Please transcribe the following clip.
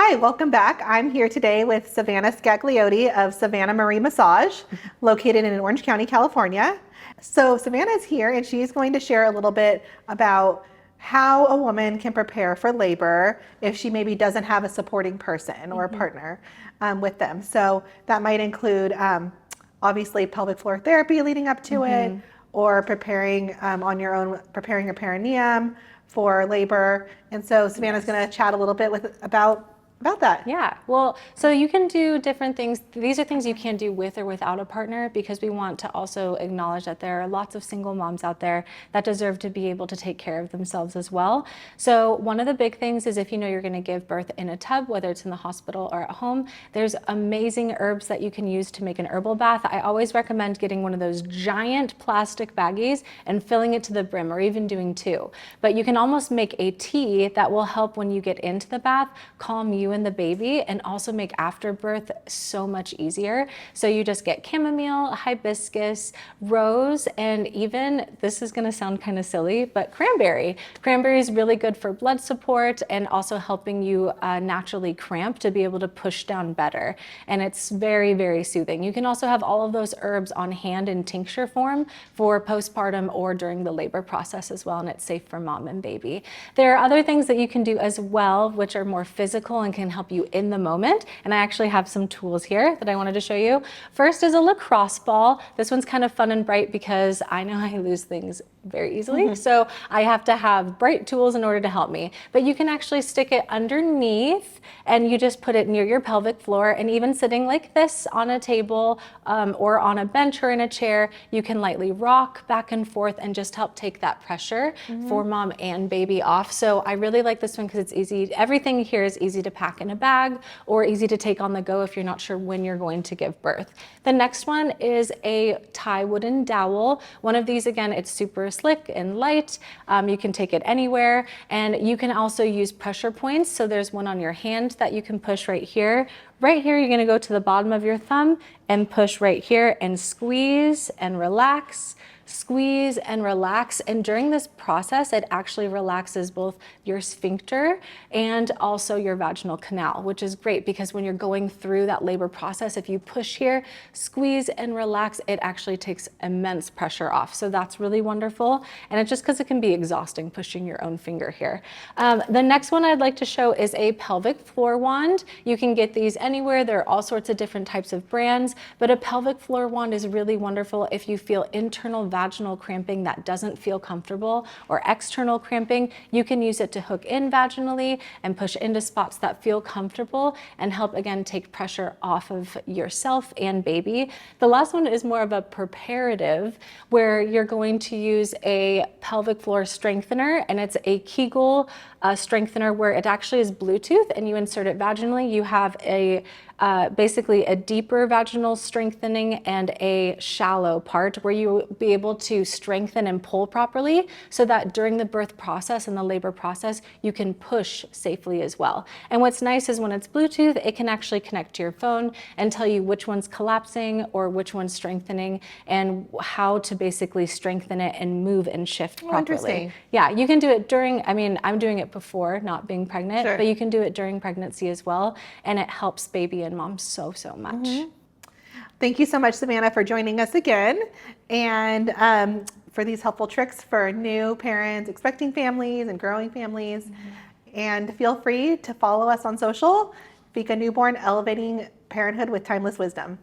Hi, welcome back. I'm here today with Savannah Scagliotti of Savannah Marie Massage, located in Orange County, California. So Savannah is here and she's going to share a little bit about how a woman can prepare for labor if she maybe doesn't have a supporting person or a partner with them. So that might include obviously pelvic floor therapy leading up to it, or preparing on your own, preparing your perineum for labor. And so Savannah's going to chat a little bit about that. Yeah, well, so you can do different things. These are things you can do with or without a partner, because we want to also acknowledge that there are lots of single moms out there that deserve to be able to take care of themselves as well. So one of the big things is, if you know you're going to give birth in a tub, whether it's in the hospital or at home, there's amazing herbs that you can use to make an herbal bath. I always recommend getting one of those giant plastic baggies and filling it to the brim, or even doing two. But you can almost make a tea that will help when you get into the bath, calm you and the baby, and also make afterbirth so much easier. So you just get chamomile, hibiscus, rose, and even, this is going to sound kind of silly, but cranberry. Cranberry is really good for blood support and also helping you naturally cramp to be able to push down better. And it's very, very soothing. You can also have all of those herbs on hand in tincture form for postpartum or during the labor process as well, and it's safe for mom and baby. There are other things that you can do as well, which are more physical and can help you in the moment. And I actually have some tools here that I wanted to show you. First is a lacrosse ball. This one's kind of fun and bright because I know I lose things very easily. So I have to have bright tools in order to help me. But you can actually stick it underneath and you just put it near your pelvic floor, and even sitting like this on a table or on a bench or in a chair, you can lightly rock back and forth and just help take that pressure for mom and baby off. So I really like this one because it's easy. Everything here is easy to pack in a bag or easy to take on the go if you're not sure when you're going to give birth. The next one is a Thai wooden dowel. One of these, again, it's super slick and light. You can take it anywhere, and you can also use pressure points. So there's one on your hand that you can push right here. Right here, you're going to go to the bottom of your thumb and push right here and squeeze and relax. Squeeze and relax. And during this process, it actually relaxes both your sphincter and also your vaginal canal, which is great because when you're going through that labor process, if you push here, squeeze and relax, it actually takes immense pressure off. So that's really wonderful. And it's just because it can be exhausting pushing your own finger here. The next one I'd like to show is a pelvic floor wand. You can get these anywhere. There are all sorts of different types of brands, but a pelvic floor wand is really wonderful if you feel internal vaginal cramping that doesn't feel comfortable, or external cramping. You can use it to hook in vaginally and push into spots that feel comfortable and help, again, take pressure off of yourself and baby. The last one is more of a preparative, where you're going to use a pelvic floor strengthener, and it's a Kegel strengthener where it actually is Bluetooth, and you insert it vaginally. You have a basically a deeper vaginal strengthening and a shallow part where you will be able to strengthen and pull properly, so that during the birth process and the labor process, you can push safely as well. And what's nice is when it's Bluetooth, it can actually connect to your phone and tell you which one's collapsing or which one's strengthening, and how to basically strengthen it and move and shift properly. Interesting. Yeah, you can do it during, I mean, I'm doing it before not being pregnant, but you can do it during pregnancy as well. And it helps baby and mom so much. Thank you so much, Savannah, for joining us again, and for these helpful tricks for new parents, expecting families, and growing families. And feel free to follow us on social. Fika Newborn, elevating parenthood with timeless wisdom.